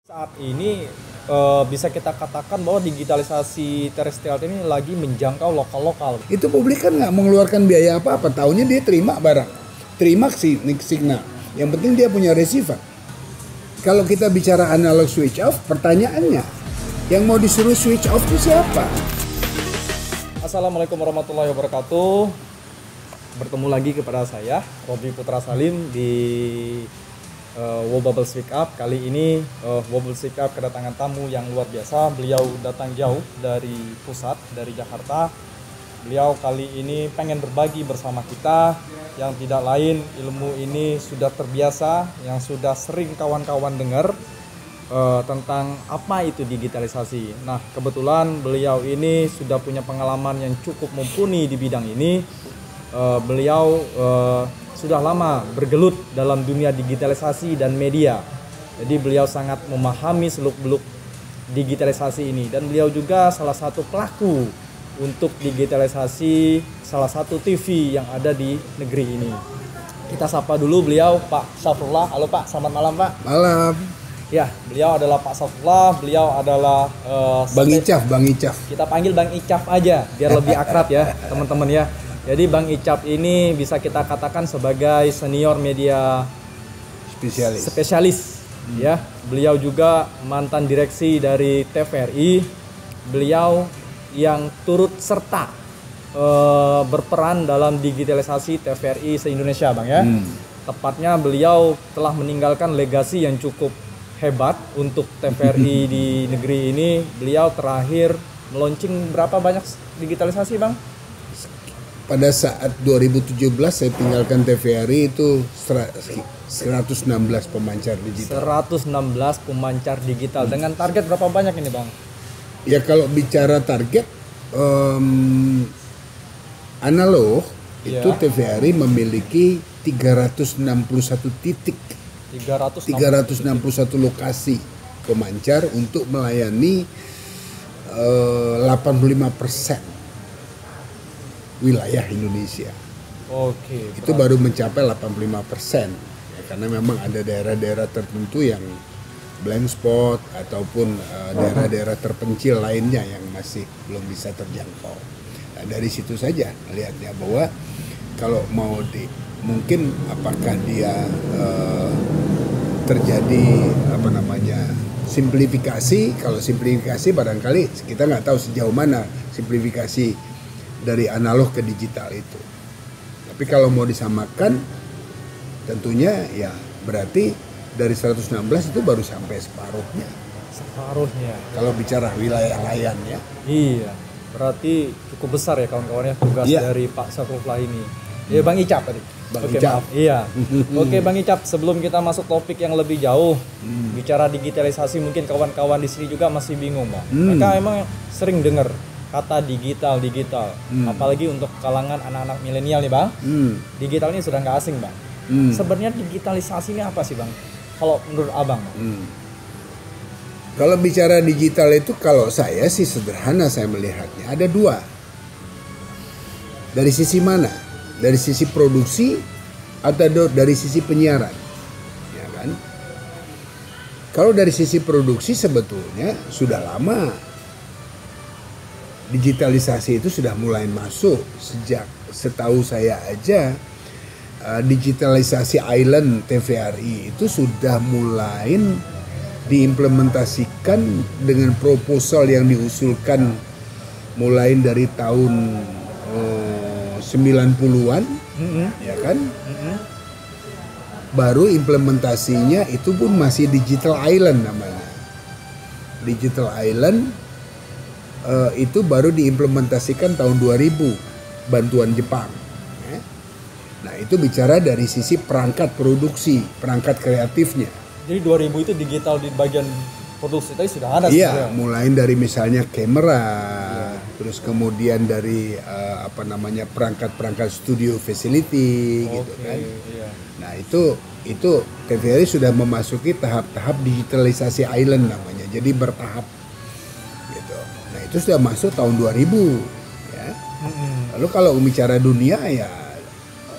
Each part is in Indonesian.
Saat ini bisa kita katakan bahwa digitalisasi terestrial ini lagi menjangkau lokal-lokal. Itu publik kan nggak mengeluarkan biaya apa-apa, taunya dia terima barang, terima signal. Yang penting dia punya receiver. Kalau kita bicara analog switch off, pertanyaannya, yang mau disuruh switch off itu siapa? Assalamualaikum warahmatullahi wabarakatuh. Bertemu lagi kepada saya, Robi Putra Salim di Wobble Speak Up. Kali ini Wobble Speak Up kedatangan tamu yang luar biasa. Beliau datang jauh dari pusat, dari Jakarta. Beliau kali ini pengen berbagi bersama kita, yang tidak lain ilmu ini sudah terbiasa, yang sudah sering kawan-kawan dengar tentang apa itu digitalisasi. Nah, kebetulan beliau ini sudah punya pengalaman yang cukup mumpuni di bidang ini. Beliau sudah lama bergelut dalam dunia digitalisasi dan media. Jadi beliau sangat memahami seluk-beluk digitalisasi ini, dan beliau juga salah satu pelaku untuk digitalisasi salah satu TV yang ada di negeri ini. Kita sapa dulu beliau, Pak Safrullah. Halo Pak, selamat malam Pak. Malam. Ya, beliau adalah Pak Safrullah. Beliau adalah Bang Icaf. Kita panggil Bang Icaf aja biar lebih akrab ya teman-teman ya. Jadi Bang Icaf ini bisa kita katakan sebagai senior media spesialis. Ya. Beliau juga mantan direksi dari TVRI. Beliau yang turut serta berperan dalam digitalisasi TVRI se-Indonesia Bang ya. Tepatnya beliau telah meninggalkan legasi yang cukup hebat untuk TVRI di negeri ini. Beliau terakhir meluncing berapa banyak digitalisasi Bang? Pada saat 2017 saya tinggalkan TVRI itu 116 pemancar digital. 116 pemancar digital. Dengan target berapa banyak ini Bang? Ya kalau bicara target analog itu TVRI memiliki 361 titik. 361 lokasi pemancar untuk melayani 85% wilayah Indonesia. Oke. Itu baru mencapai 85%. Ya, karena memang ada daerah-daerah tertentu yang blank spot ataupun daerah-daerah terpencil lainnya yang masih belum bisa terjangkau. Nah, dari situ saja melihatnya bahwa kalau mau mungkin apakah dia terjadi simplifikasi. Kalau simplifikasi barangkali kita nggak tahu sejauh mana simplifikasi dari analog ke digital itu. Tapi kalau mau disamakan, tentunya ya berarti dari 116 itu baru sampai separuhnya. Kalau bicara wilayah layan ya. Iya, berarti cukup besar ya kawan-kawannya tugas dari Pak Safrullah ini. Ya Bang Icaf tadi. Icaf. Iya. Oke Bang Icaf, sebelum kita masuk topik yang lebih jauh, bicara digitalisasi, mungkin kawan-kawan di sini juga masih bingung Bang. Mereka emang sering dengar kata digital, apalagi untuk kalangan anak-anak milenial nih Bang. Digital ini sudah nggak asing Bang. Sebenarnya digitalisasi ini apa sih Bang? Kalau menurut Abang? Kalau bicara digital itu, kalau saya sih sederhana saya melihatnya. Ada dua. Dari sisi mana? Dari sisi produksi atau dari sisi penyiaran? Ya kan? Kalau dari sisi produksi sebetulnya sudah lama digitalisasi itu sudah mulai masuk. Sejak setahu saya aja digitalisasi island TVRI itu sudah mulai diimplementasikan dengan proposal yang diusulkan mulai dari tahun 90-an, ya kan? Baru implementasinya itu pun masih digital island namanya. Digital island itu baru diimplementasikan tahun 2000 bantuan Jepang. Nah itu bicara dari sisi perangkat produksi, perangkat kreatifnya. Jadi 2000 itu digital di bagian produksi tadi sudah ada. Iya, mulai dari misalnya kamera, terus kemudian dari perangkat-perangkat studio facility gitu kan. Iya. Nah itu TVRI sudah memasuki tahap-tahap digitalisasi island namanya. Jadi bertahap. Nah itu sudah masuk tahun 2000 ya. Lalu kalau bicara dunia ya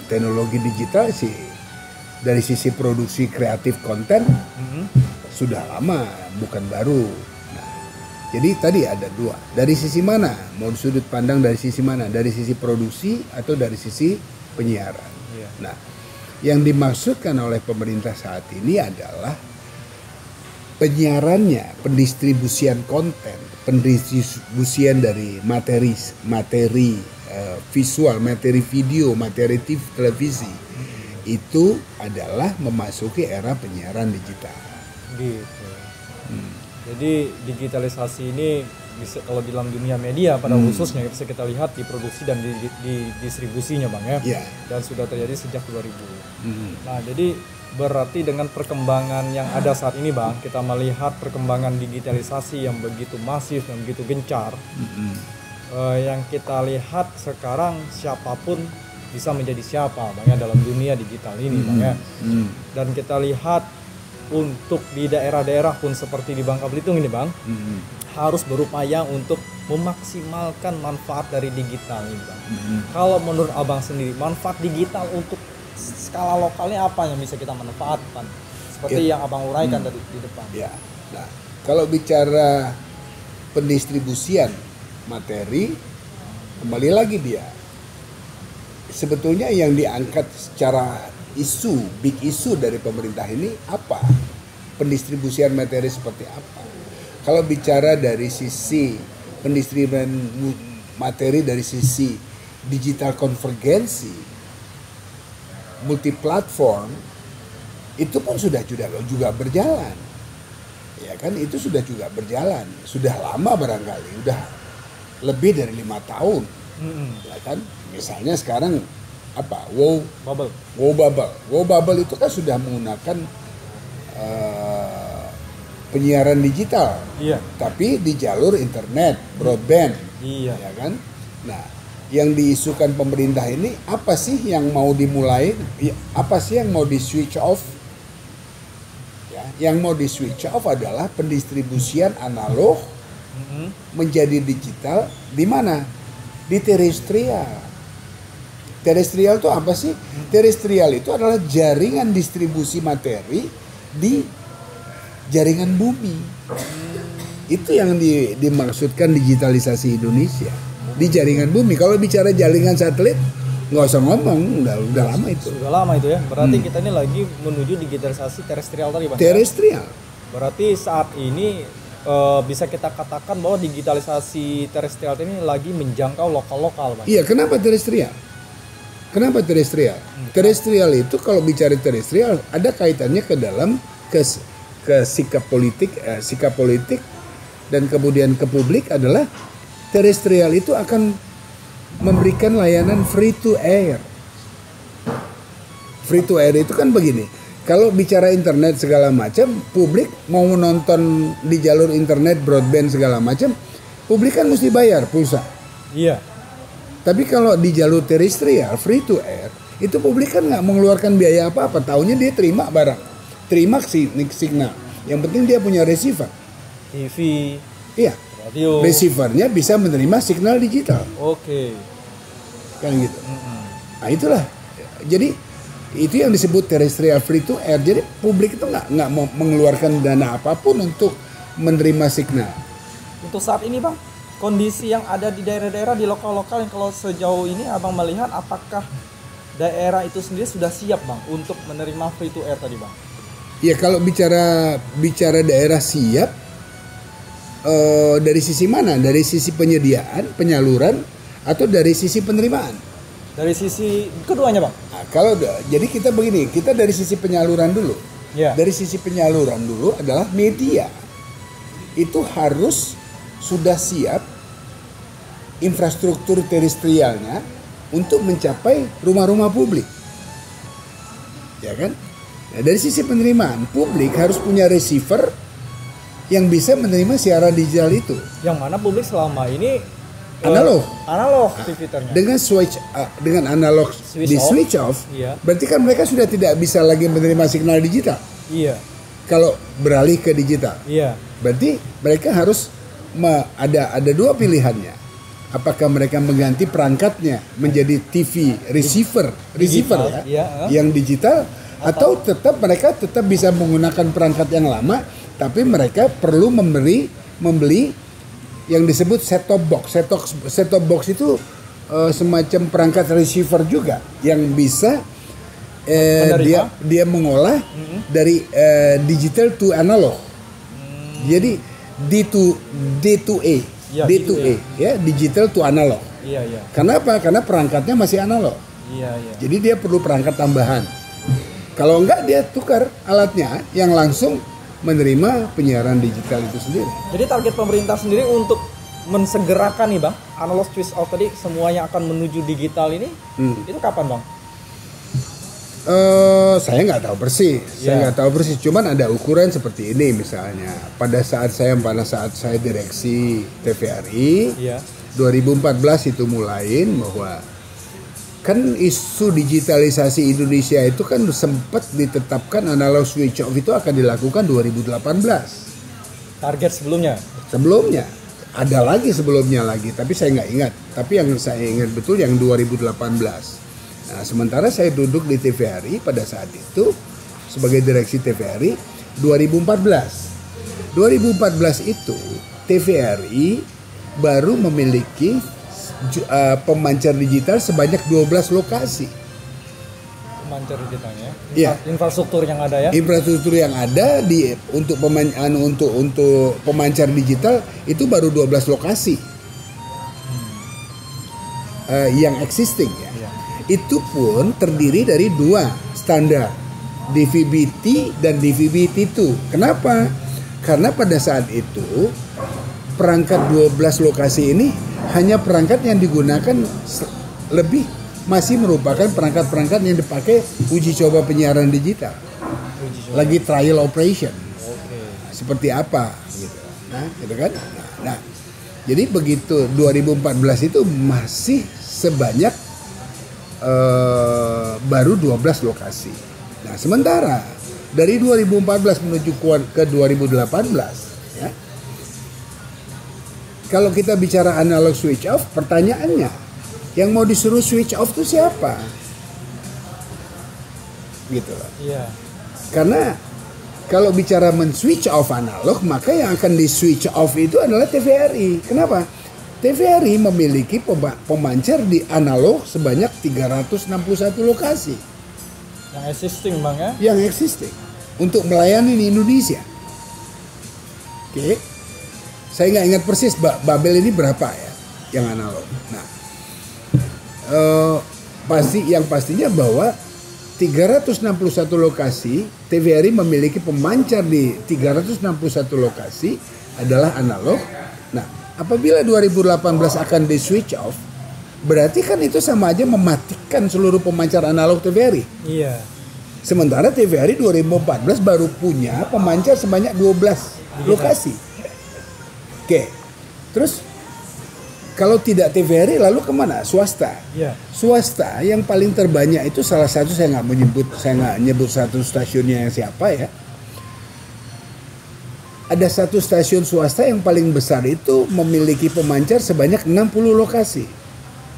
teknologi digital sih dari sisi produksi kreatif konten sudah lama, bukan baru. Nah, jadi tadi ada dua. Dari sisi mana? Mau sudut pandang dari sisi mana? Dari sisi produksi atau dari sisi penyiaran? Iya. Nah, yang dimaksudkan oleh pemerintah saat ini adalah penyiarannya, pendistribusian konten, pendistribusian dari materi visual, materi video, materi TV, televisi itu adalah memasuki era penyiaran digital. Gitu. Jadi digitalisasi ini bisa kalau di dalam dunia media pada khususnya bisa kita lihat di produksi dan di distribusinya Bang ya. Ya. Dan sudah terjadi sejak 2000. Nah, jadi berarti dengan perkembangan yang ada saat ini Bang, kita melihat perkembangan digitalisasi yang begitu masif dan begitu gencar. Yang kita lihat sekarang siapapun bisa menjadi siapa Bang ya dalam dunia digital ini Bang ya. Dan kita lihat untuk di daerah-daerah pun seperti di Bangka Belitung ini Bang, harus berupaya untuk memaksimalkan manfaat dari digital ini Bang. Kalau menurut Abang sendiri, manfaat digital untuk skala lokalnya apa yang bisa kita manfaatkan? Seperti yang Abang uraikan tadi di depan. Ya. Nah, kalau bicara pendistribusian materi, kembali lagi dia. Sebetulnya yang diangkat secara big issue dari pemerintah ini apa? Pendistribusian materi seperti apa? Kalau bicara dari sisi pendistribusian materi dari sisi digital konvergensi, multiplatform, itu pun sudah juga berjalan. Ya kan, itu sudah juga berjalan. Sudah lama barangkali, udah lebih dari 5 tahun. Ya kan, misalnya sekarang apa? Wow Bubble itu kan sudah menggunakan penyiaran digital. Iya. Tapi di jalur internet, broadband. Iya. Ya kan? Nah, yang diisukan pemerintah ini apa sih yang mau dimulai? Apa sih yang mau di switch off? Ya, yang mau di switch off adalah pendistribusian analog menjadi digital di mana? Di terestrial. Terestrial itu apa sih? Terestrial itu adalah jaringan distribusi materi di jaringan bumi. Itu yang dimaksudkan digitalisasi Indonesia. Di jaringan bumi. Kalau bicara jaringan satelit, nggak usah ngomong, udah lama itu. Sudah lama itu ya. Berarti kita ini lagi menuju digitalisasi terestrial tadi Bang. Terestrial. Berarti saat ini bisa kita katakan bahwa digitalisasi terestrial ini lagi menjangkau lokal-lokal Bang. Iya, kenapa terestrial? Kenapa terestrial? Terestrial itu kalau bicara terestrial ada kaitannya ke dalam ke sikap politik dan kemudian ke publik adalah terestrial itu akan memberikan layanan free to air. Free to air itu kan begini. Kalau bicara internet segala macam, publik mau menonton di jalur internet broadband segala macam, publik kan mesti bayar pulsa. Iya. Tapi kalau di jalur terestrial free to air, itu publik kan nggak mengeluarkan biaya apa-apa. Taunya dia terima barang, terima signal. Yang penting dia punya receiver. TV. Iya. Radio. Receivernya bisa menerima signal digital. Oke. Kan gitu. Nah itulah. Jadi itu yang disebut terestrial free to air. Jadi publik itu nggak mau mengeluarkan dana apapun untuk menerima signal. Untuk saat ini Bang, kondisi yang ada di daerah-daerah di lokal-lokal yang kalau sejauh ini Abang melihat apakah daerah itu sendiri sudah siap Bang untuk menerima free to air tadi Bang? Ya kalau bicara daerah siap dari sisi mana? Dari sisi penyediaan, penyaluran, atau dari sisi penerimaan? Dari sisi keduanya Bang. Nah, jadi kita begini, kita dari sisi penyaluran dulu. Ya. Dari sisi penyaluran dulu adalah media. Itu harus sudah siap infrastruktur terestrialnya untuk mencapai rumah-rumah publik. Ya kan? Nah, dari sisi penerimaan, publik harus punya receiver yang bisa menerima siaran digital itu. Yang mana publik selama ini analog aktivitasnya. Dengan analog switch off, iya. Berarti kan mereka sudah tidak bisa lagi menerima signal digital. Iya. Kalau beralih ke digital. Iya. Berarti mereka harus ada dua pilihannya. Apakah mereka mengganti perangkatnya menjadi TV receiver digital, ya, yang digital, atau mereka tetap bisa menggunakan perangkat yang lama tapi mereka perlu membeli yang disebut set-top box. Set-top box itu semacam perangkat receiver juga yang bisa dia mengolah dari digital to analog. Jadi D2A, Ya, D2A, ya, digital to analog. Iya, iya. Kenapa? Karena perangkatnya masih analog. Iya, iya. Jadi dia perlu perangkat tambahan. Kalau enggak dia tukar alatnya yang langsung menerima penyiaran digital itu sendiri. Jadi target pemerintah sendiri untuk mensegerakan nih Bang, analog switch off tadi semuanya akan menuju digital ini, itu kapan Bang? Saya nggak tahu persis, Cuman ada ukuran seperti ini misalnya. Pada saat saya direksi TVRI, 2014 itu mulain bahwa kan isu digitalisasi Indonesia itu kan sempat ditetapkan analog switch off itu akan dilakukan 2018. Target sebelumnya? Sebelumnya. Ada lagi sebelumnya lagi, tapi saya nggak ingat. Tapi yang saya ingat betul yang 2018. Nah, sementara saya duduk di TVRI pada saat itu sebagai direksi TVRI 2014. 2014 itu TVRI baru memiliki pemancar digital sebanyak 12 lokasi. Pemancar digitalnya? Iya. Infrastruktur yang ada ya? Infrastruktur yang ada untuk pemancar digital itu baru 12 lokasi yang existing ya. Iya. Itu pun terdiri dari 2 standar, DVB-T dan DVB-T2. Kenapa? Karena pada saat itu perangkat 12 lokasi ini hanya perangkat yang digunakan masih merupakan perangkat-perangkat yang dipakai uji coba penyiaran digital. Lagi trial operation. Seperti apa gitu. Nah, gitu kan? Nah, jadi begitu 2014 itu masih sebanyak baru 12 lokasi. Nah, sementara dari 2014 menuju ke 2018 ya. Kalau kita bicara analog switch off, pertanyaannya, yang mau disuruh switch off itu siapa? Gitu. Iya. Karena kalau bicara men-switch off analog, maka yang akan di-switch off itu adalah TVRI. Kenapa? TVRI memiliki pemancar di analog sebanyak 361 lokasi. Yang existing Bang ya? Yang existing. Untuk melayani di Indonesia. Oke. Saya nggak ingat persis Babel ini berapa ya yang analog. Nah, pastinya bahwa 361 lokasi TVRI memiliki pemancar di 361 lokasi adalah analog. Nah, apabila 2018 akan di switch off, berarti kan itu sama aja mematikan seluruh pemancar analog TVRI. Iya. Sementara TVRI 2014 baru punya pemancar sebanyak 12 lokasi. Oke, terus kalau tidak TVRI lalu kemana? Swasta. Iya. Swasta yang paling terbanyak itu salah satu saya nggak nyebut satu stasiunnya yang siapa ya. Ada satu stasiun swasta yang paling besar itu memiliki pemancar sebanyak 60 lokasi.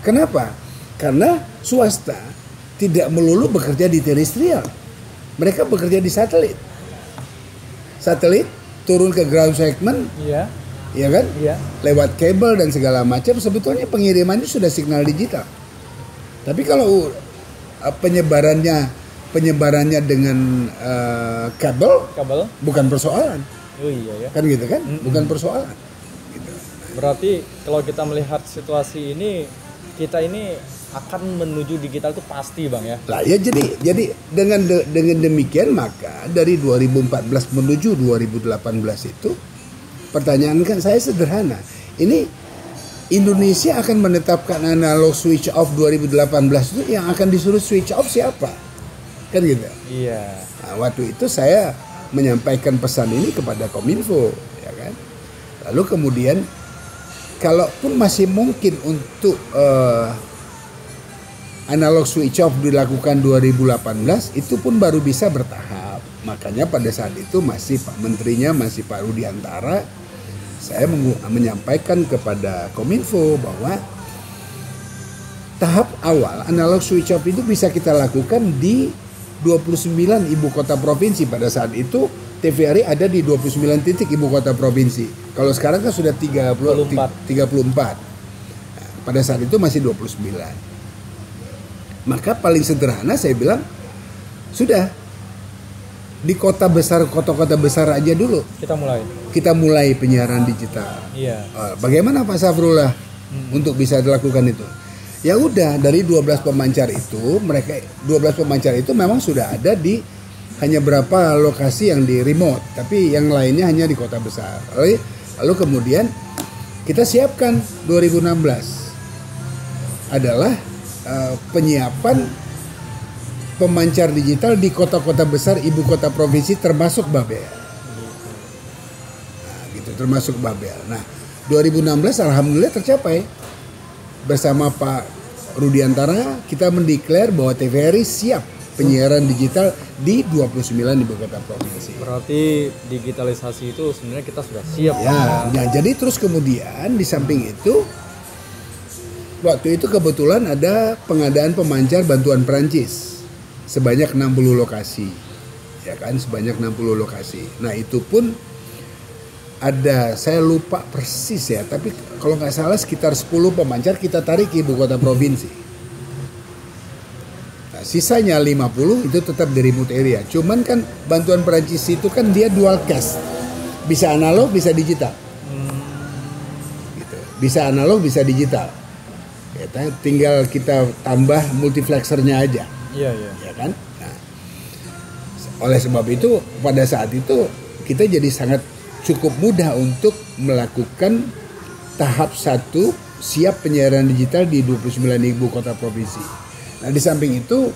Kenapa? Karena swasta tidak melulu bekerja di terestrial. Mereka bekerja di satelit. Satelit turun ke ground segment. Iya. Ya kan? Iya. Lewat kabel dan segala macam sebetulnya pengirimannya sudah signal digital. Tapi kalau penyebarannya dengan kabel bukan persoalan. Oh iya ya. Kan gitu kan? Bukan persoalan. Gitu. Berarti kalau kita melihat situasi ini, kita ini akan menuju digital itu pasti Bang ya. Lah ya jadi dengan demikian maka dari 2014 menuju 2018 itu pertanyaan kan saya sederhana. Ini Indonesia akan menetapkan analog switch off 2018 itu yang akan disuruh switch off siapa? Kan gitu. Iya. Nah, waktu itu saya menyampaikan pesan ini kepada Kominfo, ya kan. Lalu kemudian kalaupun masih mungkin untuk analog switch off dilakukan 2018 itu pun baru bisa bertahap. Makanya pada saat itu masih Pak Menterinya masih Pak Rudiantara, saya menyampaikan kepada Kominfo bahwa tahap awal analog switch off itu bisa kita lakukan di 29 ibu kota provinsi. Pada saat itu TVRI ada di 29 titik ibu kota provinsi. Kalau sekarang kan sudah 34. Nah, pada saat itu masih 29. Maka paling sederhana saya bilang, sudah di kota-kota besar aja dulu. Kita mulai penyiaran digital. Iya. Bagaimana Pak Safrullah untuk bisa dilakukan itu? Ya udah, dari 12 pemancar itu, 12 pemancar itu memang sudah ada di hanya berapa lokasi yang di remote, tapi yang lainnya hanya di kota besar. Lalu kemudian kita siapkan 2016 adalah penyiapan pemancar digital di kota-kota besar ibu kota provinsi termasuk Babel. Nah, gitu, termasuk Babel. Nah, 2016 alhamdulillah tercapai. Bersama Pak Rudiantara kita mendeklar bahwa TVRI siap penyiaran digital di 29 ibu kota provinsi. Berarti digitalisasi itu sebenarnya kita sudah siap. Ya, nah, jadi terus kemudian di samping itu waktu itu kebetulan ada pengadaan pemancar bantuan Perancis sebanyak 60 lokasi. Ya kan, sebanyak 60 lokasi. Nah, itu pun ada, saya lupa persis ya, tapi kalau nggak salah sekitar 10 pemancar kita tarik ke ibu kota provinsi. Nah, sisanya 50 itu tetap di remote area. Cuman kan bantuan Perancis itu kan dia dual cast. Bisa analog, bisa digital. Gitu. Bisa analog, bisa digital. Ya, tinggal kita tambah multiplexernya aja. Iya. Ya kan? Nah, oleh sebab itu pada saat itu kita jadi sangat cukup mudah untuk melakukan tahap 1 siap penyiaran digital di 29 ibu kota provinsi. Nah, di samping itu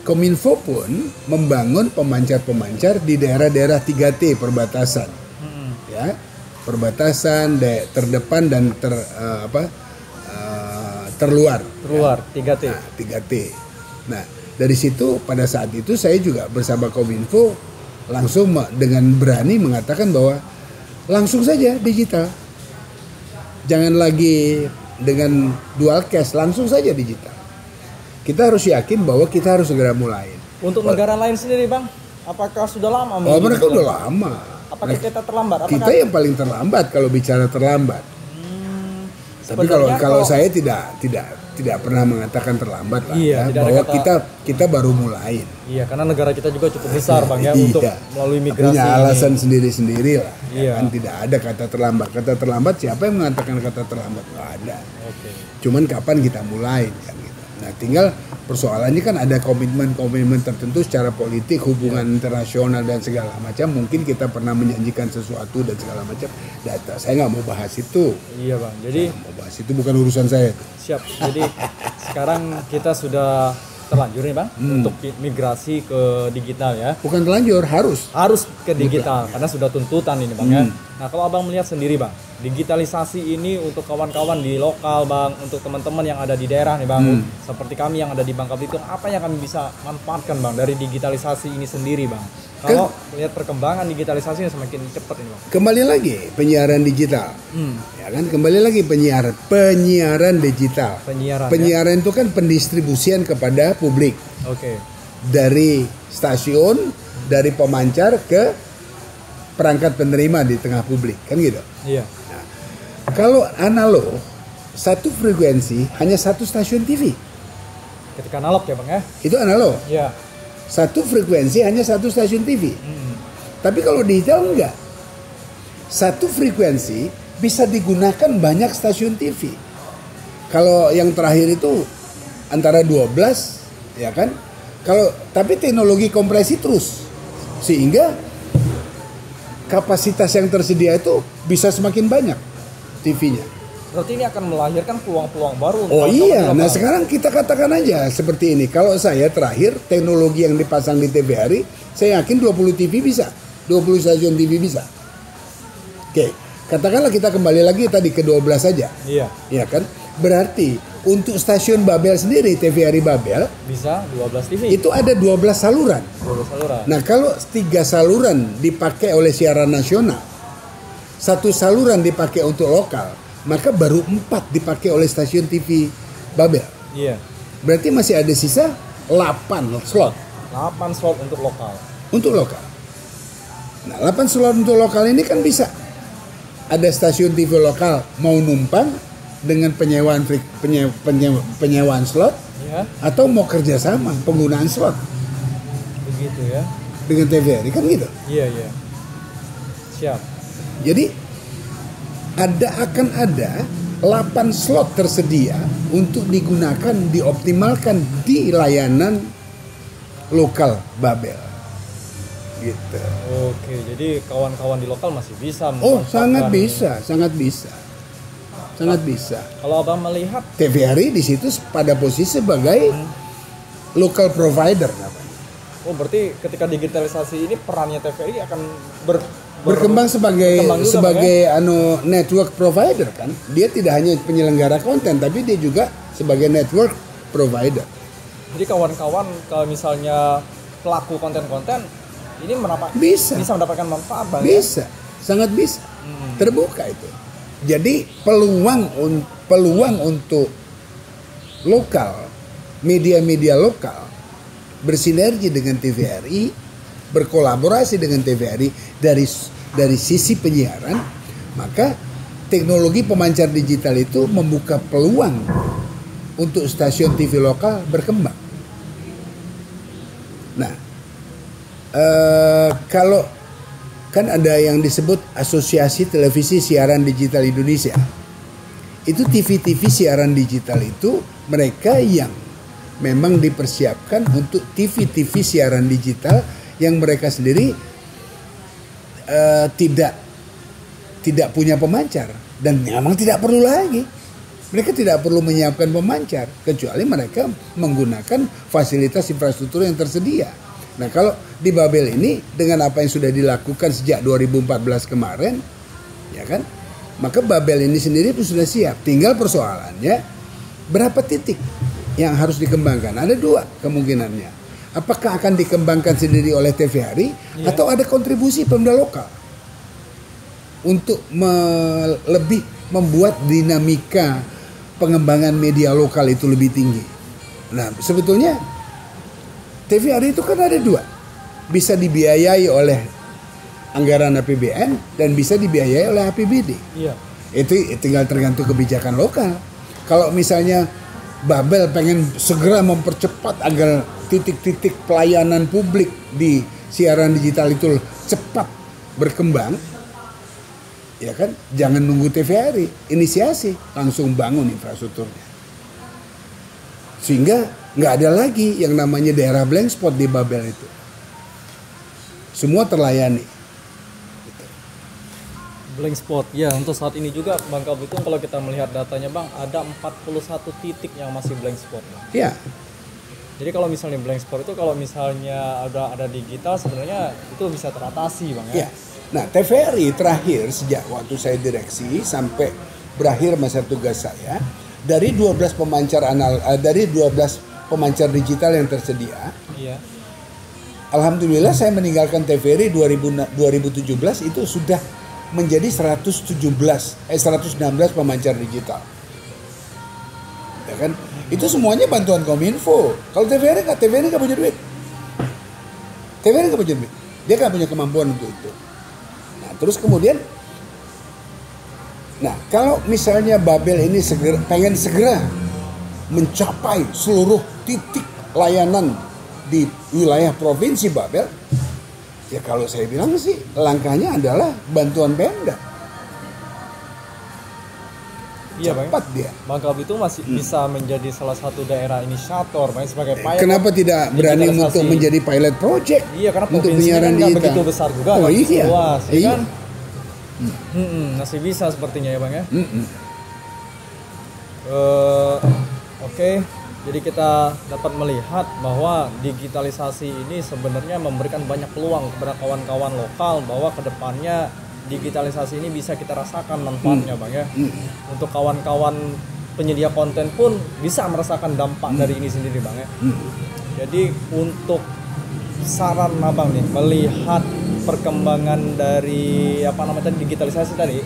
Kominfo pun membangun pemancar-pemancar di daerah-daerah 3T perbatasan. Ya, perbatasan terdepan dan terluar. Terluar, 3T. Nah, 3T. Nah, dari situ pada saat itu saya juga bersama Kominfo langsung dengan berani mengatakan bahwa langsung saja digital. Jangan lagi dengan dual cast, langsung saja digital. Kita harus yakin bahwa kita harus segera mulai. Untuk negara lain sendiri, Bang, apakah sudah lama? Oh, mereka udah lama. Apakah kita terlambat? Kita yang paling terlambat kalau bicara terlambat. Tapi kalau saya tidak pernah mengatakan terlambat lah, iya, ya, bahwa kita baru mulai. Iya, karena negara kita juga cukup besar, Bang, ya, untuk melalui migrasi. Punya alasan sendiri-sendiri lah. Iya. Ya, kan tidak ada kata terlambat. Kata terlambat, siapa yang mengatakan kata terlambat? Nggak ada. Oke. Cuman kapan kita mulai kan gitu. Nah, tinggal persoalannya kan ada komitmen tertentu secara politik, hubungan internasional dan segala macam. Mungkin kita pernah menjanjikan sesuatu dan segala macam. Data saya nggak mau bahas itu. Iya, Bang. Jadi mau bahas itu bukan urusan saya. Siap. Jadi sekarang kita sudah terlanjur nih, Bang, untuk migrasi ke digital ya. Bukan terlanjur, harus ke digital karena sudah tuntutan ini, Bang, ya. Nah, kalau Abang melihat sendiri, Bang, digitalisasi ini untuk kawan-kawan di lokal, Bang, untuk teman-teman yang ada di daerah nih, Bang, seperti kami yang ada di Bangka Belitung, apa yang kami bisa manfaatkan, Bang, dari digitalisasi ini sendiri, Bang? Kalau lihat perkembangan digitalisasi ini semakin cepat ini, Bang. Kembali lagi penyiaran digital. Ya kan, kembali lagi penyiaran digital. Penyiaran itu kan pendistribusian kepada publik. Oke. Dari stasiun, dari pemancar ke perangkat penerima di tengah publik, kan gitu. Iya. Nah, kalau analog, satu frekuensi hanya satu stasiun TV. Ketika analog ya, Bang, ya? Itu analog. Iya. Satu frekuensi hanya satu stasiun TV. Tapi kalau digital enggak. Satu frekuensi bisa digunakan banyak stasiun TV. Kalau yang terakhir itu antara 12, ya kan? Tapi teknologi kompresi terus. Sehingga kapasitas yang tersedia itu bisa semakin banyak TV-nya. Berarti ini akan melahirkan peluang-peluang baru. Oh iya, nah sekarang kita katakan aja seperti ini. Kalau saya terakhir teknologi yang dipasang di TVRI, saya yakin 20 TV bisa, 20 stasiun TV bisa. Oke, katakanlah kita kembali lagi tadi ke 12 saja. Iya. Iya kan? Berarti untuk stasiun Babel sendiri, TVRI Babel bisa 12 TV. Itu ada 12 saluran. 12 saluran. Nah, kalau 3 saluran dipakai oleh siaran nasional, 1 saluran dipakai untuk lokal, maka baru 4 dipakai oleh stasiun TV Babel. Iya. Berarti masih ada sisa 8 slot. 8 slot untuk lokal. Untuk lokal. Nah, 8 slot untuk lokal ini kan bisa ada stasiun TV lokal mau numpang dengan penyewaan slot Ya, atau mau kerjasama penggunaan slot begitu ya. dengan TVRI kan gitu. Iya, iya. Siap. Jadi akan ada 8 slot tersedia untuk digunakan, dioptimalkan di layanan lokal Babel. Gitu. Oke, jadi kawan-kawan di lokal masih bisa Oh, memanfaatkan sangat ini. bisa, sangat bisa. Sangat bisa. Kalau Abang melihat TVRI di situ pada posisi sebagai local provider namanya. oh berarti ketika digitalisasi ini perannya TVRI akan Berkembang sebagai berkembang juga, sebagai network provider kan. Dia tidak hanya penyelenggara konten tapi dia juga sebagai network provider. Jadi kawan-kawan kalau misalnya pelaku konten-konten ini Bisa. mendapatkan manfaat Bang. Bisa, sangat bisa. Terbuka itu. Jadi peluang untuk lokal, media-media lokal bersinergi dengan TVRI, berkolaborasi dengan TVRI dari sisi penyiaran, maka teknologi pemancar digital itu membuka peluang untuk stasiun TV lokal berkembang. Nah, kalau kan ada yang disebut Asosiasi Televisi Siaran Digital Indonesia. Itu TV-TV siaran digital itu mereka yang memang dipersiapkan untuk TV-TV siaran digital yang mereka sendiri tidak punya pemancar dan memang tidak perlu lagi. Mereka tidak perlu menyiapkan pemancar kecuali mereka menggunakan fasilitas infrastruktur yang tersedia. Nah, kalau di Babel ini dengan apa yang sudah dilakukan sejak 2014 kemarin, ya kan? Maka Babel ini sendiri pun sudah siap. Tinggal persoalannya berapa titik yang harus dikembangkan. Ada 2 kemungkinannya. Apakah akan dikembangkan sendiri oleh TVRI atau ada kontribusi Pemda lokal untuk lebih membuat dinamika pengembangan media lokal itu lebih tinggi. Nah, sebetulnya TVRI itu kan ada 2. Bisa dibiayai oleh anggaran APBN dan bisa dibiayai oleh APBD. Iya. Itu tinggal tergantung kebijakan lokal. Kalau misalnya Babel pengen segera mempercepat agar titik-titik pelayanan publik di siaran digital itu cepat berkembang, ya kan? Jangan nunggu TVRI, inisiasi, langsung bangun infrastrukturnya. Sehingga nggak ada lagi yang namanya daerah blank spot di Babel itu. Semua terlayani. Blank spot. Ya, untuk saat ini juga Bang Kabitung kalau kita melihat datanya Bang, ada 41 titik yang masih blank spot. Ya. Jadi kalau misalnya blank spot itu kalau misalnya ada digital sebenarnya itu bisa teratasi Bang ya. Ya. Nah, TVRI terakhir sejak waktu saya direksi sampai berakhir masa tugas saya, dari 12 pemancar digital yang tersedia, Iya. alhamdulillah saya meninggalkan TVRI 2017 itu sudah menjadi 116 pemancar digital. Ya kan? Itu semuanya bantuan Kominfo. Kalau TVRI nggak punya duit. TVRI nggak punya duit. Dia nggak punya kemampuan untuk itu. Nah, terus kemudian, kalau misalnya Babel ini pengen segera mencapai seluruh titik layanan di wilayah provinsi Babel, ya kalau saya bilang sih langkahnya adalah bantuan Pemda. Iya Bang. Cepat dia. Bang Kabitung masih bisa menjadi salah satu daerah inisiator Bang sebagai pilot. Kenapa tidak berani digitalisasi. untuk menjadi pilot project? Iya, karena untuk provinsinya penyiaran kan nggak digital. begitu besar juga, Oh nggak begitu iya, luas, ya iya. kan? Masih bisa sepertinya ya Bang ya. Oke, jadi kita dapat melihat bahwa digitalisasi ini sebenarnya memberikan banyak peluang kepada kawan-kawan lokal bahwa kedepannya digitalisasi ini bisa kita rasakan manfaatnya Bang ya. Untuk kawan-kawan penyedia konten pun bisa merasakan dampak dari ini sendiri Bang ya. Jadi untuk saran Abang nih melihat perkembangan dari digitalisasi tadi,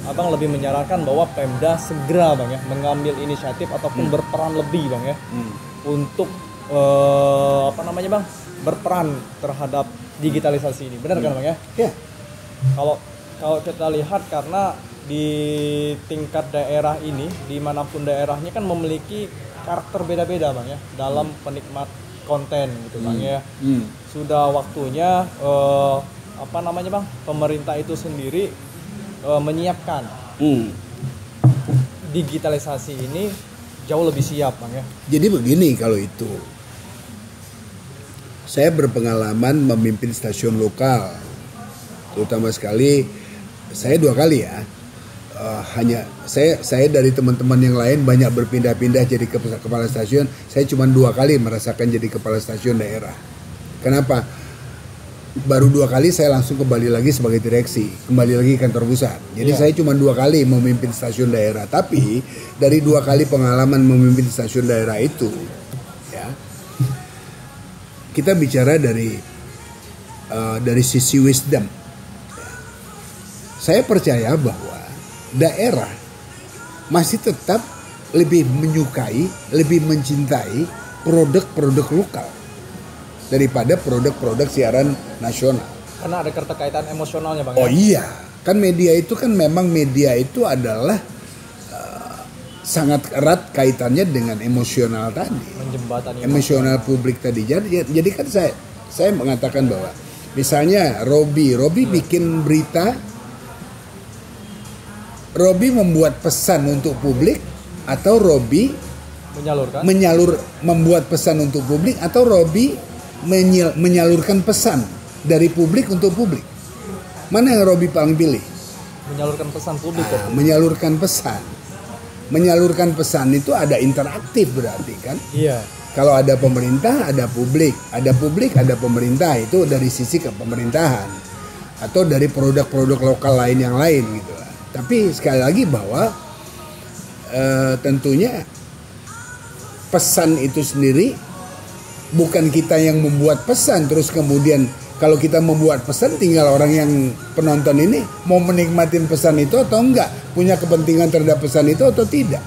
Abang lebih menyarankan bahwa Pemda segera Bang ya mengambil inisiatif ataupun berperan lebih Bang ya untuk Bang berperan terhadap digitalisasi ini. Benar kan Bang ya? Ya. Kalau kalau kita lihat karena di tingkat daerah ini, dimanapun daerahnya kan memiliki karakter beda-beda Bang ya dalam penikmat konten gitu Bang ya. Sudah waktunya apa namanya Bang, pemerintah itu sendiri menyiapkan digitalisasi ini jauh lebih siap Bang ya. Jadi begini, kalau itu saya berpengalaman memimpin stasiun lokal, terutama sekali saya 2 kali ya. Hanya saya dari teman-teman yang lain banyak berpindah-pindah jadi kepala stasiun. Saya cuma 2 kali merasakan jadi kepala stasiun daerah. Kenapa? Baru 2 kali saya langsung kembali lagi sebagai direksi, kembali lagi kantor pusat. Jadi saya cuma 2 kali memimpin stasiun daerah. Tapi dari 2 kali pengalaman memimpin stasiun daerah itu, ya, kita bicara dari sisi wisdom. Saya percaya bahwa daerah masih tetap lebih menyukai, lebih mencintai produk-produk lokal daripada produk-produk siaran nasional. Karena ada keterkaitan emosionalnya Bang. Oh iya, kan media itu kan memang media itu adalah sangat erat kaitannya dengan emosional tadi. Menjembatani Emosional publik tadi. Jadi kan saya mengatakan bahwa misalnya Robi bikin berita, Robi membuat pesan untuk publik, atau Robi membuat pesan untuk publik, atau Robi menyalurkan pesan dari publik untuk publik. Mana yang Robi paling pilih? Menyalurkan pesan publik. Menyalurkan pesan. Menyalurkan pesan itu ada interaktif berarti kan? Iya. Kalau ada pemerintah, ada publik, ada pemerintah, itu dari sisi kepemerintahan atau dari produk-produk lokal lain yang lain gitu. Tapi sekali lagi bahwa tentunya pesan itu sendiri bukan kita yang membuat pesan, terus kemudian kalau kita membuat pesan tinggal orang yang penonton ini mau menikmatin pesan itu atau enggak, punya kepentingan terhadap pesan itu atau tidak.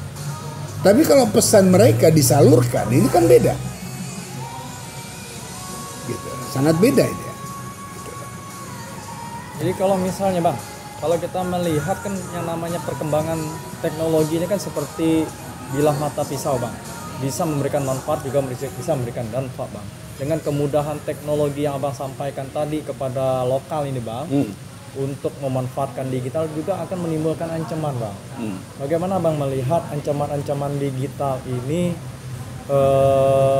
Tapi kalau pesan mereka disalurkan, ini kan beda. Gitu. Sangat beda ini. Gitu. Jadi kalau misalnya Bang, kalau kita melihat kan yang namanya perkembangan teknologi ini kan seperti bilah mata pisau Bang. Bisa memberikan manfaat juga bisa memberikan dampak Bang. Dengan kemudahan teknologi yang Abang sampaikan tadi kepada lokal ini Bang, untuk memanfaatkan digital juga akan menimbulkan ancaman Bang. Bagaimana Bang melihat ancaman-ancaman digital ini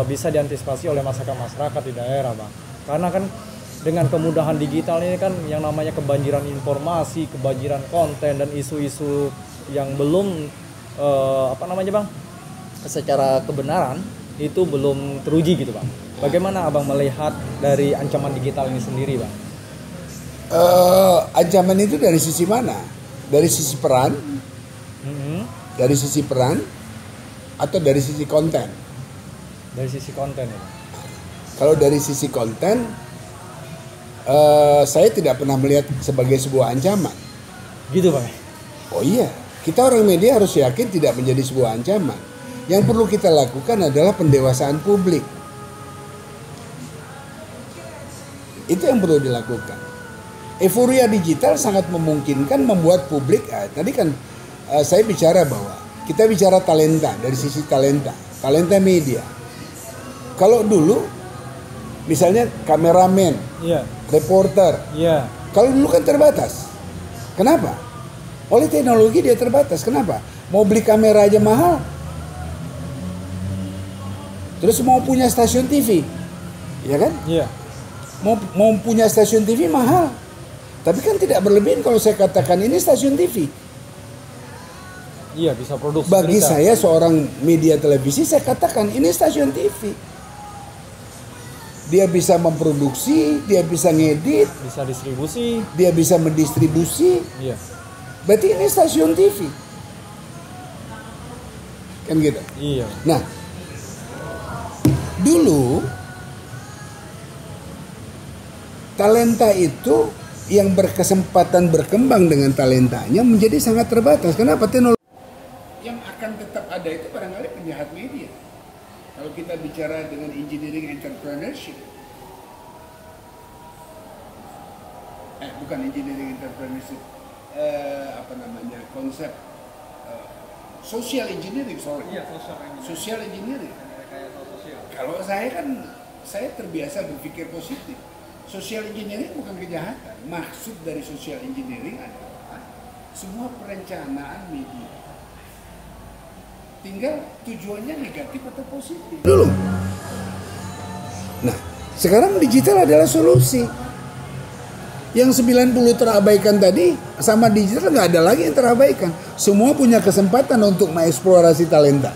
bisa diantisipasi oleh masyarakat di daerah Bang? Karena kan dengan kemudahan digital ini kan yang namanya kebanjiran informasi, kebanjiran konten dan isu-isu yang belum Bang, secara kebenaran itu belum teruji gitu Bang. Bagaimana Abang melihat dari ancaman digital ini sendiri Bang? Ancaman itu dari sisi mana? Dari sisi peran? Dari sisi peran atau dari sisi konten? Dari sisi konten ya. Kalau dari sisi konten, saya tidak pernah melihat sebagai sebuah ancaman. Gitu Bang? Oh iya, kita orang media harus yakin tidak menjadi sebuah ancaman. Yang perlu kita lakukan adalah pendewasaan publik. Itu yang perlu dilakukan. Euforia digital sangat memungkinkan membuat publik, tadi kan saya bicara bahwa kita bicara talenta, dari sisi talenta media. Kalau dulu misalnya kameramen, reporter, kalau dulu kan terbatas. Kenapa? Oleh teknologi dia terbatas. Kenapa? Mau beli kamera aja mahal. Terus mau punya stasiun TV, ya kan? Iya. Mau punya stasiun TV mahal. Tapi kan tidak berlebihan kalau saya katakan ini stasiun TV. Iya, bisa produksi. Bagi berita. saya seorang media televisi, saya katakan ini stasiun TV. Dia bisa memproduksi, dia bisa ngedit, bisa distribusi, dia bisa mendistribusi. Iya. Berarti ini stasiun TV. Kan gitu. Iya. Nah, dulu talenta itu yang berkesempatan berkembang dengan talentanya menjadi sangat terbatas. Kenapa? Teknologi yang akan tetap ada itu barangkali penjahat media. Kalau kita bicara dengan engineering entrepreneurship, bukan engineering entrepreneurship, konsep social engineering, sorry. Iya, social engineering. Social engineering. Rekayasa sosial. Kalau saya terbiasa berpikir positif. Social engineering bukan kejahatan. Maksud dari social engineering adalah semua perencanaan media. Tinggal tujuannya negatif atau positif. Dulu. Nah, sekarang digital adalah solusi. Yang 90 terabaikan tadi sama digital nggak ada lagi yang terabaikan. Semua punya kesempatan untuk mengeksplorasi talenta.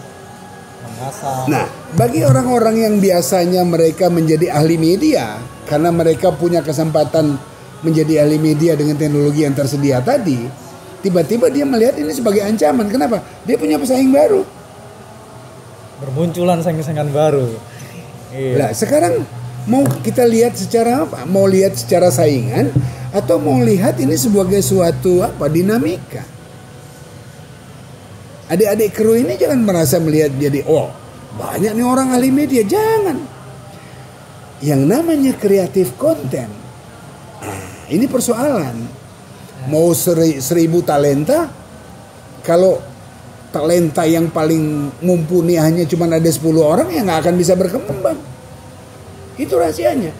Mengasah. Nah, bagi orang-orang yang biasanya mereka menjadi ahli media karena mereka punya kesempatan menjadi ahli media dengan teknologi yang tersedia tadi, tiba-tiba dia melihat ini sebagai ancaman. Kenapa? Dia punya pesaing baru. Bermunculan saingan-saingan baru. Iya. Nah, sekarang mau kita lihat secara apa? Mau lihat secara saingan atau mau lihat ini sebagai suatu dinamika? Adik-adik kru ini jangan merasa melihat jadi banyak nih orang ahli media, jangan. Yang namanya kreatif konten. Ini persoalan. Mau 1000 talenta, kalau talenta yang paling mumpuni hanya cuma ada 10 orang, ya nggak akan bisa berkembang. Itu rahasianya.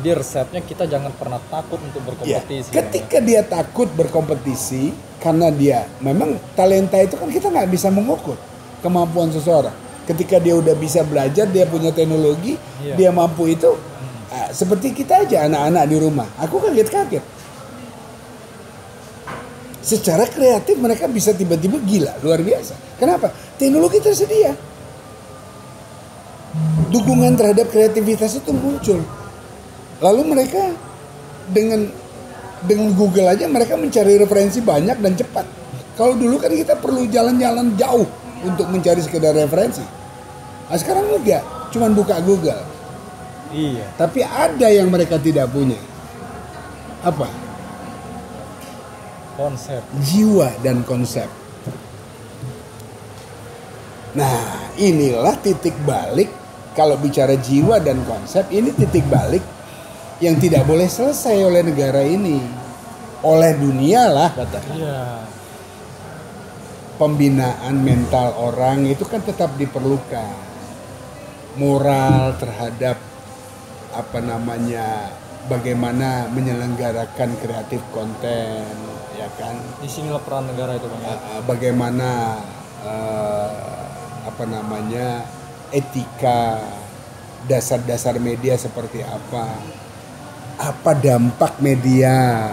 Jadi resepnya kita jangan pernah takut untuk berkompetisi. Ya, ketika dia takut berkompetisi, karena dia memang talenta itu kan kita nggak bisa mengukur kemampuan seseorang. Ketika dia udah bisa belajar, dia punya teknologi, dia mampu itu. Seperti kita aja anak-anak di rumah. Aku kaget-kaget. Secara kreatif mereka bisa tiba-tiba gila, luar biasa. Kenapa? Teknologi tersedia. Dukungan terhadap kreativitas itu muncul. Lalu mereka dengan Google aja mereka mencari referensi banyak dan cepat. Kalau dulu kan kita perlu jalan-jalan jauh untuk mencari sekedar referensi. Nah, sekarang enggak, cuman buka Google. Iya. Tapi ada yang mereka tidak punya. Apa? Konsep. Jiwa dan konsep. Nah, inilah titik balik. Kalau bicara jiwa dan konsep, ini titik balik yang tidak boleh selesai oleh negara ini, oleh dunia lah katakan. Iya. Pembinaan mental orang itu kan tetap diperlukan. Moral terhadap bagaimana menyelenggarakan kreatif konten, ya kan? Di sinilah peran negara itu, Bang. Bagaimana etika, dasar-dasar media seperti apa dampak media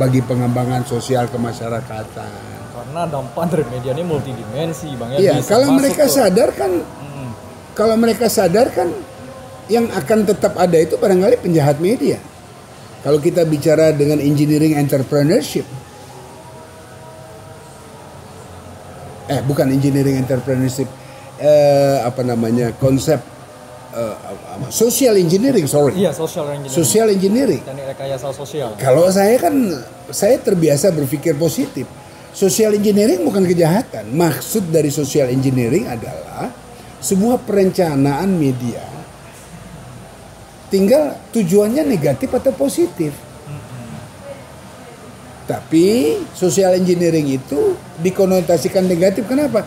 bagi pengembangan sosial kemasyarakatan. Karena dampak dari media ini multidimensi, Bang. Iya, kalau mereka sadar kan yang akan tetap ada itu barangkali penjahat media. Kalau kita bicara dengan engineering entrepreneurship. Bukan engineering entrepreneurship. Konsep social engineering, sorry. Iya, social engineering. Social engineering. Teknik rekayasa sosial. Kalau saya terbiasa berpikir positif. Social engineering bukan kejahatan. Maksud dari social engineering adalah sebuah perencanaan media. Tinggal tujuannya negatif atau positif. Tapi social engineering itu dikonotasikan negatif. Kenapa?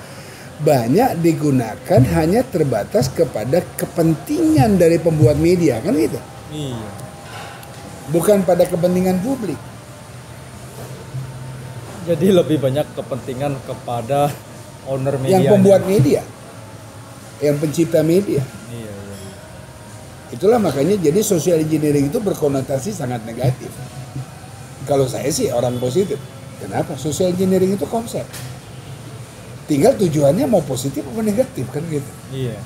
Banyak digunakan hanya terbatas kepada kepentingan dari pembuat media, kan gitu? Iya. Bukan pada kepentingan publik. Jadi lebih banyak kepentingan kepada owner media. Yang pembuat media, yang pencipta media. Iya. Itulah makanya jadi social engineering itu berkonotasi sangat negatif. Kalau saya sih orang positif. Kenapa? Social engineering itu konsep. Tinggal tujuannya mau positif atau negatif, kan gitu. Iya.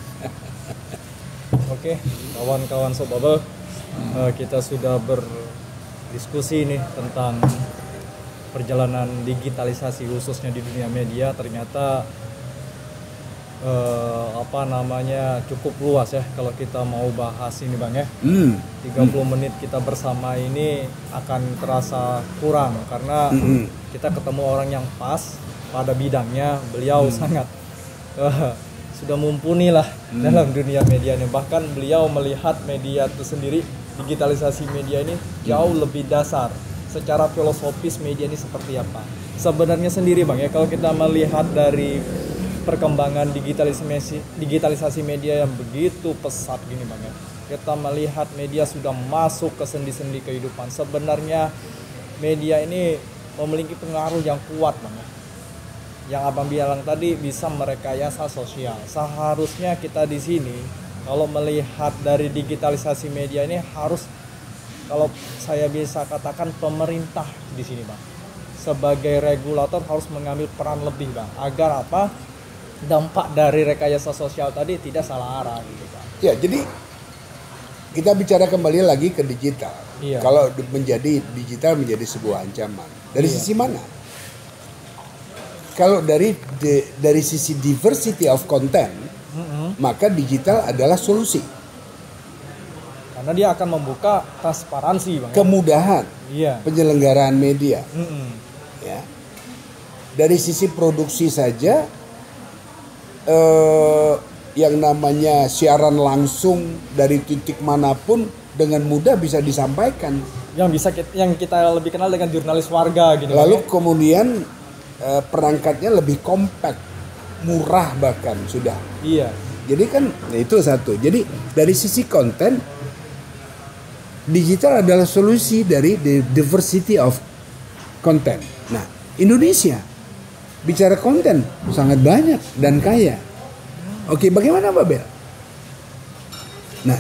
Oke, kawan-kawan Sobabel, kita sudah berdiskusi nih tentang perjalanan digitalisasi khususnya di dunia media. Ternyata cukup luas ya kalau kita mau bahas ini, Bang ya. 30 menit kita bersama ini akan terasa kurang karena kita ketemu orang yang pas pada bidangnya. Beliau sangat sudah mumpuni lah dalam dunia media ini. Bahkan beliau melihat media itu sendiri digitalisasi media ini jauh lebih dasar. Secara filosofis media ini seperti apa? Sebenarnya sendiri Bang ya, kalau kita melihat dari perkembangan digitalisasi media yang begitu pesat gini Bang ya, kita melihat media sudah masuk ke sendi-sendi kehidupan. Sebenarnya media ini memiliki pengaruh yang kuat Bang ya. Yang Abang bilang tadi bisa merekayasa sosial. Seharusnya kita di sini kalau melihat dari digitalisasi media ini harus, kalau saya bisa katakan, pemerintah di sini Bang sebagai regulator harus mengambil peran lebih Bang, agar apa, dampak dari rekayasa sosial tadi tidak salah arah gitu Bang. Ya, jadi kita bicara kembali lagi ke digital. Iya. Kalau digital menjadi sebuah ancaman. Dari sisi mana? Kalau dari sisi diversity of content, maka digital adalah solusi. Karena dia akan membuka transparansi Bang. Kemudahan penyelenggaraan media. Ya. Dari sisi produksi saja, yang namanya siaran langsung dari titik manapun dengan mudah bisa disampaikan. Yang kita lebih kenal dengan jurnalis warga gitu. Lalu kemudian perangkatnya lebih compact, murah bahkan sudah. Iya. Jadi kan itu satu. Jadi dari sisi konten, digital adalah solusi dari the diversity of content. Nah, Indonesia bicara konten sangat banyak dan kaya. Oke, bagaimana Pak Bel? Nah,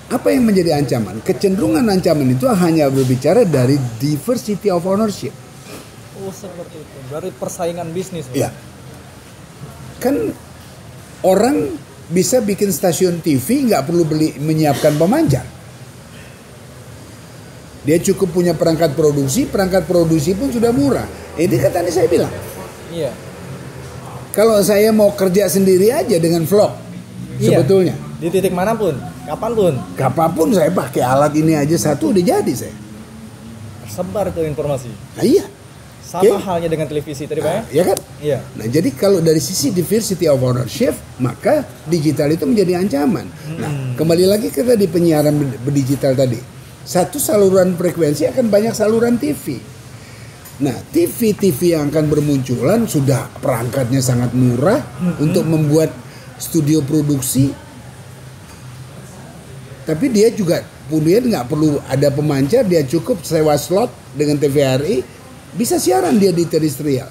apa yang menjadi ancaman? Kecenderungan ancaman itu hanya berbicara dari diversity of ownership. Oh, seperti itu. Dari persaingan bisnis. Ya. Kan orang bisa bikin stasiun TV nggak perlu menyiapkan pemancar. Dia cukup punya perangkat produksi pun sudah murah. Ini kan tadi saya bilang. Iya. Kalau saya mau kerja sendiri aja dengan vlog, sebetulnya. Di titik manapun, kapanpun saya pakai alat ini aja satu udah jadi saya. Tersebar itu informasi. Nah, iya. Sama halnya dengan televisi tadi Pak ya? Iya kan? Iya. Nah, jadi kalau dari sisi diversity of ownership, maka digital itu menjadi ancaman. Nah, kembali lagi ke tadi penyiaran digital tadi. Satu saluran frekuensi akan banyak saluran TV. Nah, TV yang akan bermunculan sudah perangkatnya sangat murah untuk membuat studio produksi. Tapi dia juga kemudian nggak perlu ada pemancar, dia cukup sewa slot dengan TVRI. Bisa siaran dia di terestrial.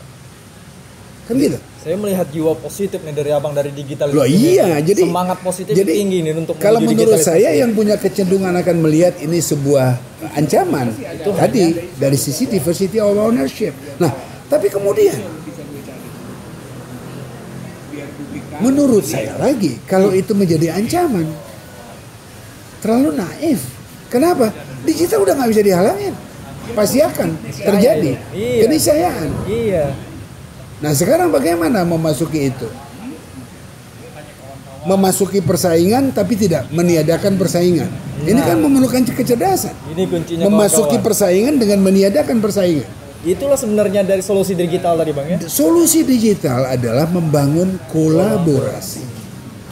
Kan gitu. Saya melihat jiwa positif nih dari Abang dari digital. Loh iya, jadi semangat positif jadi, tinggi nih untuk kalau menurut saya yang punya kecenderungan akan melihat ini sebuah ancaman itu tadi dari sisi diversity of ownership. Nah, tapi kemudian menurut saya lagi kalau itu menjadi ancaman terlalu naif. Kenapa? Digital udah nggak bisa dihalangin. Pasti akan terjadi keniscayaan. Iya. Nah, sekarang bagaimana memasuki itu? Memasuki persaingan tapi tidak meniadakan persaingan. Ini kan memerlukan kecerdasan. Ini kuncinya. Memasuki persaingan dengan meniadakan persaingan. Itulah sebenarnya dari solusi digital tadi Bang ya. Solusi digital adalah membangun kolaborasi.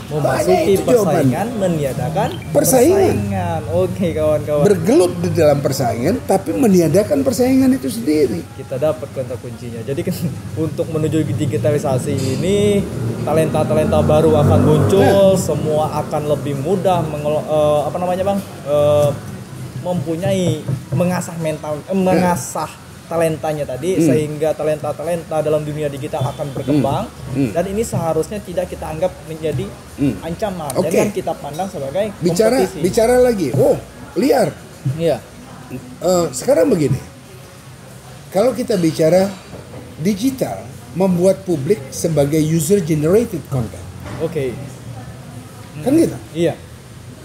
Memasuki persaingan, meniadakan persaingan. Oke kawan-kawan. Bergelut di dalam persaingan, tapi meniadakan persaingan itu sendiri. Kita dapat kata kuncinya. Jadi kan untuk menuju digitalisasi ini, talenta-talenta baru akan muncul, semua akan lebih mudah mempunyai mengasah mental, mengasah talentanya tadi, sehingga talenta-talenta dalam dunia digital akan berkembang. Dan ini seharusnya tidak kita anggap menjadi ancaman, jangan kita pandang sebagai kompetisi. Bicara lagi, liar. Iya. Sekarang begini, kalau kita bicara digital membuat publik sebagai user generated content. Oke. Kan gitu. Iya.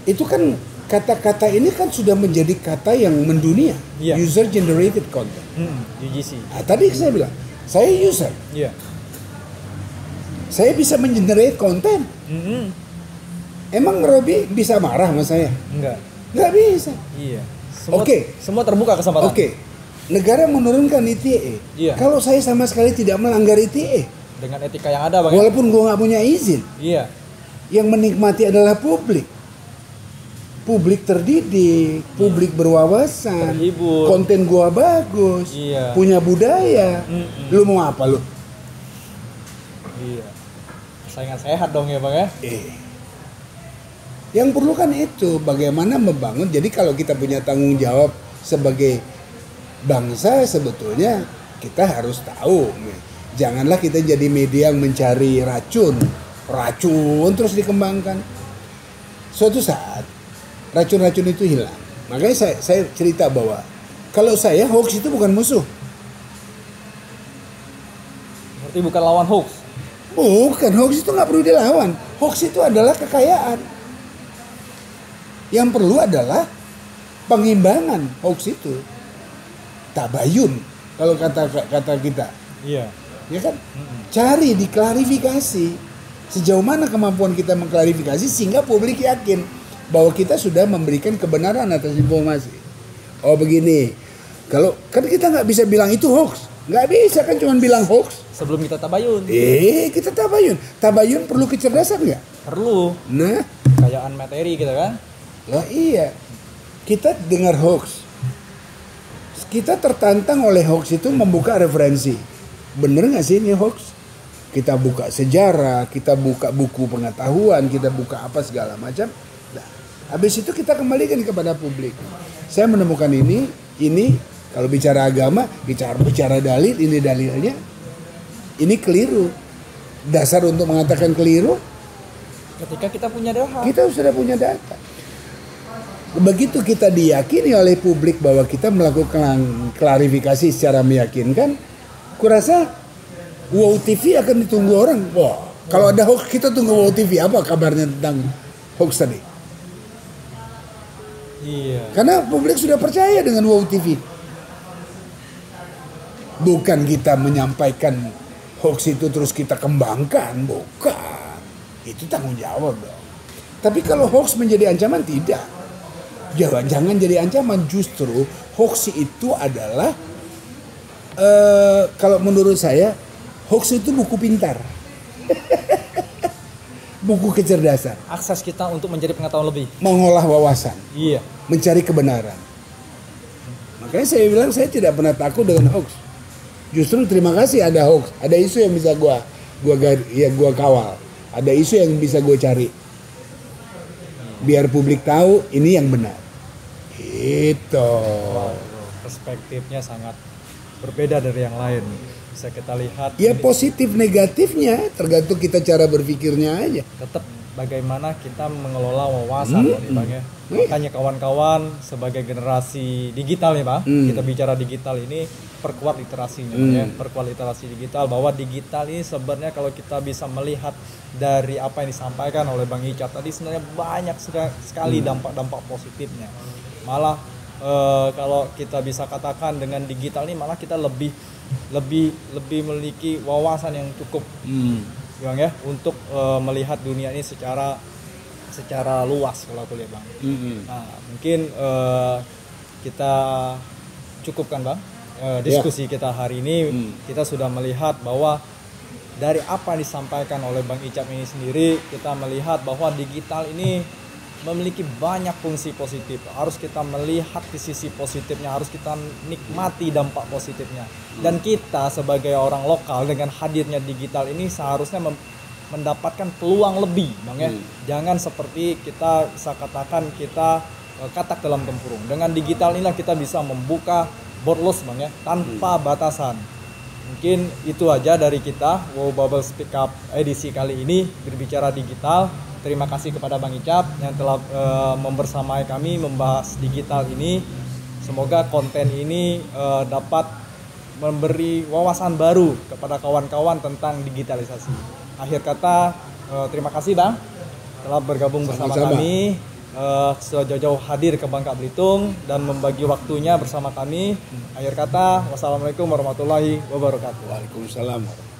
Itu kan kata-kata ini kan sudah menjadi kata yang mendunia. User generated content. UGC. Nah, tadi saya bilang, saya user. Iya. Saya bisa mengenerate konten. Emang Robi bisa marah sama saya? Nggak bisa. Iya. Semua terbuka kesempatan. Oke. Negara menurunkan ITE. Iya. Kalau saya sama sekali tidak melanggar ITE. Dengan etika yang ada Bang. Walaupun gue nggak punya izin. Iya. Yang menikmati adalah publik. publik terdidik, publik berwawasan, Terhibur. konten gua bagus, Iya. punya budaya. Lu mau apa lu? Iya. Persaingan sehat dong ya Bang ya. Yang perlu kan itu bagaimana membangun. Jadi kalau kita punya tanggung jawab sebagai bangsa, sebetulnya kita harus tahu. Janganlah kita jadi media yang mencari racun terus dikembangkan. Suatu saat racun-racun itu hilang. Makanya saya cerita bahwa kalau saya, hoax itu bukan musuh. Berarti bukan lawan hoax. Bukan, hoax itu nggak perlu dilawan. Hoax itu adalah kekayaan. Yang perlu adalah pengimbangan hoax itu. Tabayun kalau kata kita. Iya. Ya kan? Cari diklarifikasi. Sejauh mana kemampuan kita mengklarifikasi sehingga publik yakin bahwa kita sudah memberikan kebenaran atas informasi. Oh begini. Kalau kan kita nggak bisa bilang itu hoax. Nggak bisa kan cuma bilang hoax. Sebelum kita tabayun. Kita tabayun. Tabayun perlu kecerdasan nggak? Perlu. Nah, Kekayaan materi gitu kan. lah iya. Kita dengar hoax. Kita tertantang oleh hoax itu membuka referensi. Bener nggak sih ini hoax? Kita buka sejarah, kita buka buku pengetahuan, kita buka apa segala macam. Nah, habis itu kita kembalikan kepada publik. Saya menemukan ini kalau bicara agama, bicara dalil, ini dalilnya. Ini keliru. Dasar untuk mengatakan keliru, Ketika kita punya data. kita sudah punya data. Begitu kita diyakini oleh publik bahwa kita melakukan klarifikasi secara meyakinkan, kurasa Wow TV akan ditunggu orang. Wah, kalau ada hoax kita tunggu Wow TV, apa kabarnya tentang hoax tadi? Iya. Karena publik sudah percaya dengan Wow TV. Bukan kita menyampaikan hoax itu terus kita kembangkan, bukan. Itu tanggung jawab dong. Tapi kalau hoax menjadi ancaman, tidak. Jangan jadi ancaman, justru hoax itu adalah kalau menurut saya hoax itu buku pintar. Buku kecerdasan, Akses kita untuk mencari pengetahuan lebih. mengolah wawasan, Iya. mencari kebenaran. Makanya saya bilang saya tidak pernah takut dengan hoax. Justru terima kasih ada hoax, ada isu yang bisa gua kawal, ada isu yang bisa gue cari. Biar publik tahu ini yang benar. Itu. Wow, perspektifnya sangat berbeda dari yang lain. Bisa kita lihat. Ya ini positif negatifnya tergantung kita cara berpikirnya aja. tetap bagaimana kita mengelola wawasan ya, Bang ya. Makanya kawan-kawan sebagai generasi digital ya Bang, kita bicara digital ini perkuat literasinya ya, perkuat literasi digital, bahwa digital ini sebenarnya kalau kita bisa melihat dari apa yang disampaikan oleh Bang Icat tadi sebenarnya banyak sekali dampak-dampak positifnya. Malah kalau kita bisa katakan dengan digital ini malah kita lebih memiliki wawasan yang cukup Bang ya, untuk melihat dunia ini secara luas kalau aku lihat Bang. Nah, mungkin kita cukupkan Bang diskusi kita hari ini. Kita sudah melihat bahwa dari apa yang disampaikan oleh Bang Icap ini sendiri, kita melihat bahwa digital ini memiliki banyak fungsi positif. Harus kita melihat di sisi positifnya, harus kita nikmati dampak positifnya. Dan kita sebagai orang lokal dengan hadirnya digital ini seharusnya mendapatkan peluang lebih, Bang ya. Jangan seperti kita bisa katakan kita katak dalam tempurung. Dengan digital inilah kita bisa membuka boundless, Bang ya, tanpa batasan. Mungkin itu aja dari kita Wow Bubble Speak Up edisi kali ini berbicara digital. Terima kasih kepada Bang Icap yang telah membersamai kami membahas digital ini. Semoga konten ini dapat memberi wawasan baru kepada kawan-kawan tentang digitalisasi. Akhir kata, terima kasih Bang telah bergabung bersama kami. Sudah jauh-jauh hadir ke Bangka Belitung dan membagi waktunya bersama kami. Akhir kata, wassalamualaikum warahmatullahi wabarakatuh. Waalaikumsalam.